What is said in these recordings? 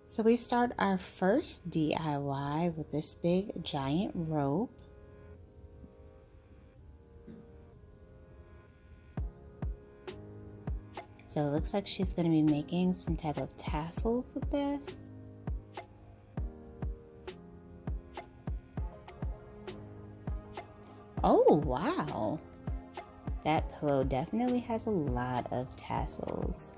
So we start our first DIY with this big giant rope. So it looks like she's going to be making some type of tassels with this. Oh, wow. That pillow definitely has a lot of tassels.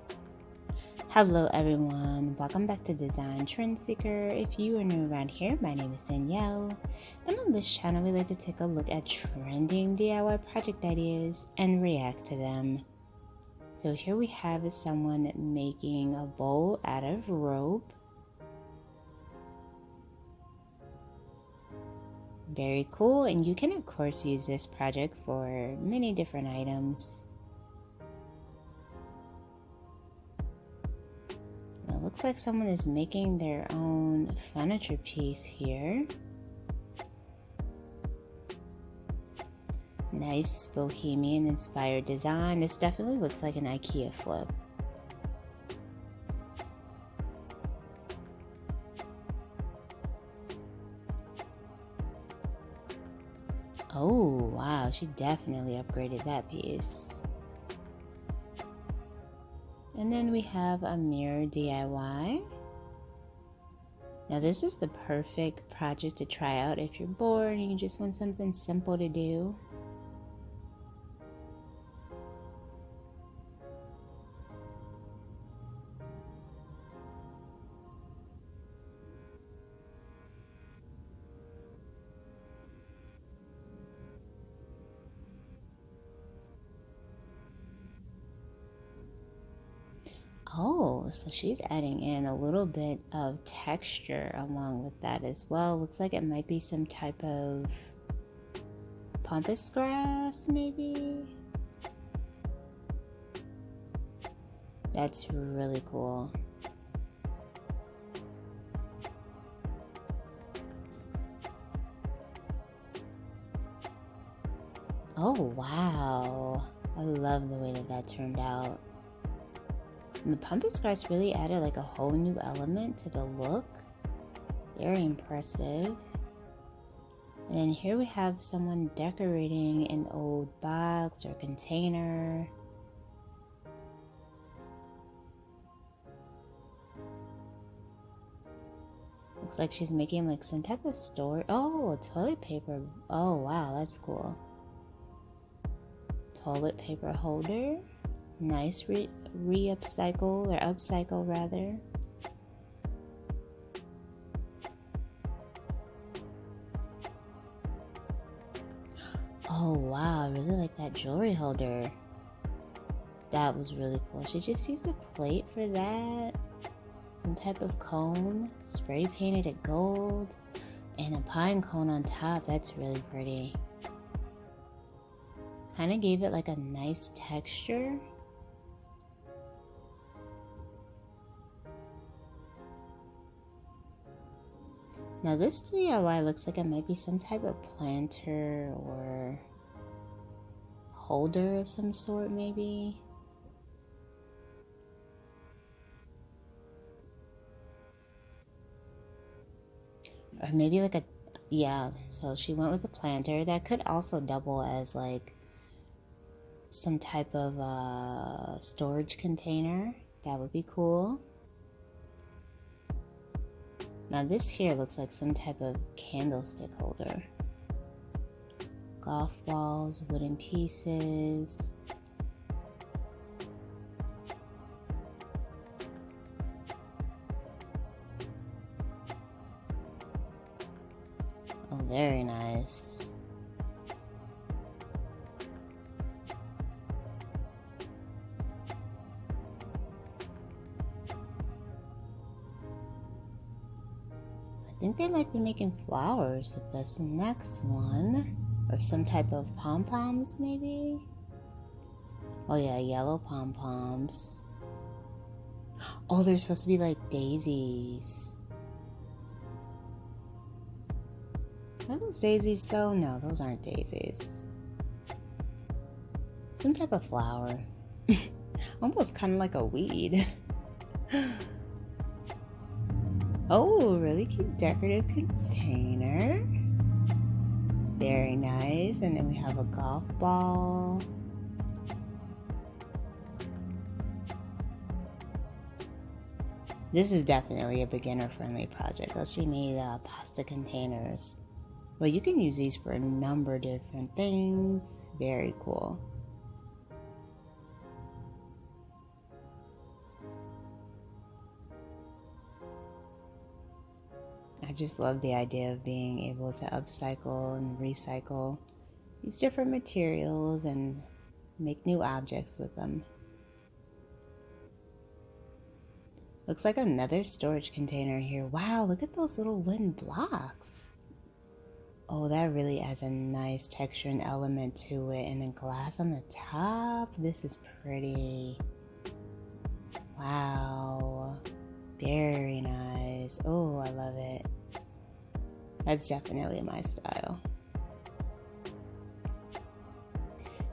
Hello everyone, welcome back to Design Trend Seeker. If you are new around here, my name is Danielle, and on this channel we like to take a look at trending DIY project ideas and react to them. So here we have someone making a bowl out of rope. Very cool, and you can of course use this project for many different items. It looks like someone is making their own furniture piece here. Nice Bohemian inspired design. This definitely looks like an IKEA flip. Oh wow, she definitely upgraded that piece. And then we have a mirror DIY. Now this is the perfect project to try out if you're bored and you just want something simple to do. Oh, so she's adding in a little bit of texture along with that as well. Looks like it might be some type of pampas grass, maybe? That's really cool. Oh, wow. I love the way that turned out. And the pampas grass really added like a whole new element to the look. Very impressive. And then here we have someone decorating an old box or container. Looks like she's making like some type of storage. Oh, toilet paper. Oh, wow, that's cool. Toilet paper holder. Nice upcycle rather. Oh wow, I really like that jewelry holder. That was really cool. She just used a plate for that. Some type of cone, spray painted it gold, and a pine cone on top. That's really pretty. Kind of gave it like a nice texture. Now this DIY looks like it might be some type of planter or holder of some sort maybe. Or maybe like a, yeah, so she went with a planter. That could also double as like some type of storage container. That would be cool. Now this here looks like some type of candlestick holder. Golf balls, wooden pieces. Oh, very nice. I think they might be making flowers with this next one. Or some type of pom-poms, maybe? Oh yeah, yellow pom-poms. Oh, they're supposed to be like daisies. Are those daisies though? No, those aren't daisies. Some type of flower. Almost kind of like a weed. Oh, really cute decorative container. Very nice. And then we have a golf ball. This is definitely a beginner-friendly project. She made pasta containers. Well, you can use these for a number of different things. Very cool. I just love the idea of being able to upcycle and recycle, use different materials and make new objects with them. Looks like another storage container here. Wow, look at those little wooden blocks. Oh, that really adds a nice texture and element to it. And then glass on the top. This is pretty. Wow. Very nice. Oh, I love it. That's definitely my style.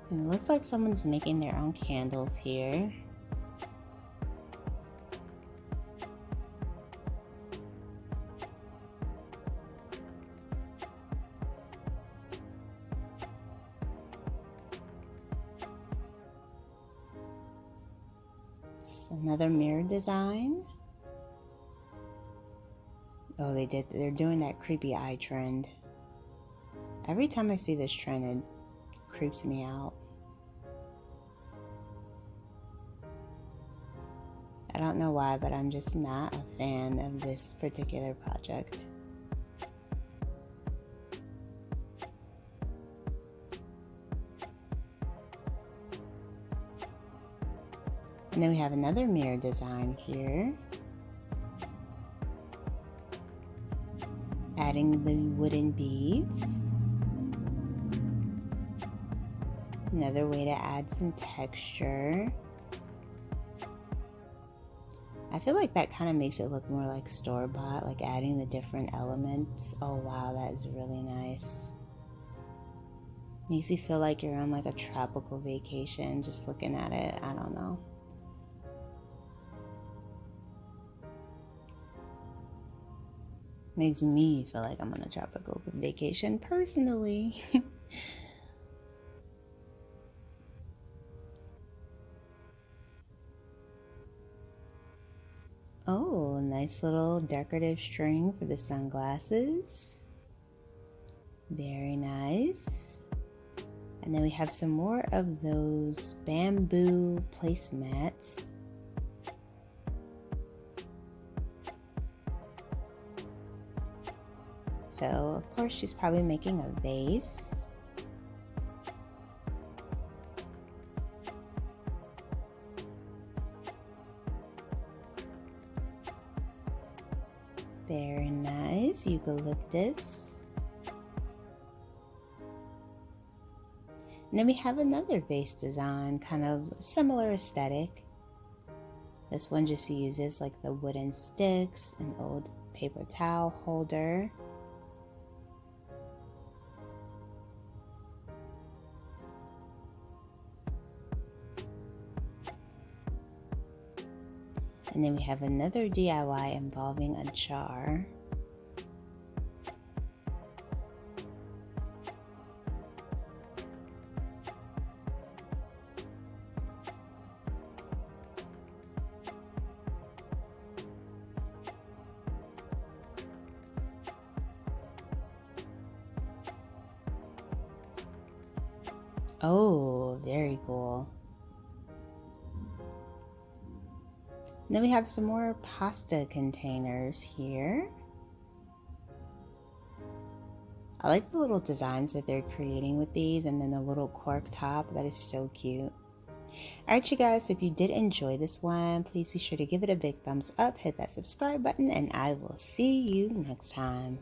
And it looks like someone's making their own candles here. Another mirror design. Oh, they're doing that creepy eye trend. Every time I see this trend, it creeps me out. I don't know why, but I'm just not a fan of this particular project. And then we have another mirror design here. Adding the wooden beads. Another way to add some texture. I feel like that kind of makes it look more like store-bought, like adding the different elements. Oh wow, that is really nice. Makes you feel like you're on like a tropical vacation just looking at it. I don't know. Makes me feel like I'm on a tropical vacation personally. Oh, nice little decorative string for the sunglasses. Very nice. And then we have some more of those bamboo placemats. So, of course, she's probably making a vase. Very nice, eucalyptus. And then we have another vase design, kind of similar aesthetic. This one just uses like the wooden sticks, an old paper towel holder. And then we have another DIY involving a jar. Oh, very cool. And then we have some more pasta containers here. I like the little designs that they're creating with these, and then the little cork top. That is so cute. Alright you guys, if you did enjoy this one, please be sure to give it a big thumbs up, hit that subscribe button, and I will see you next time.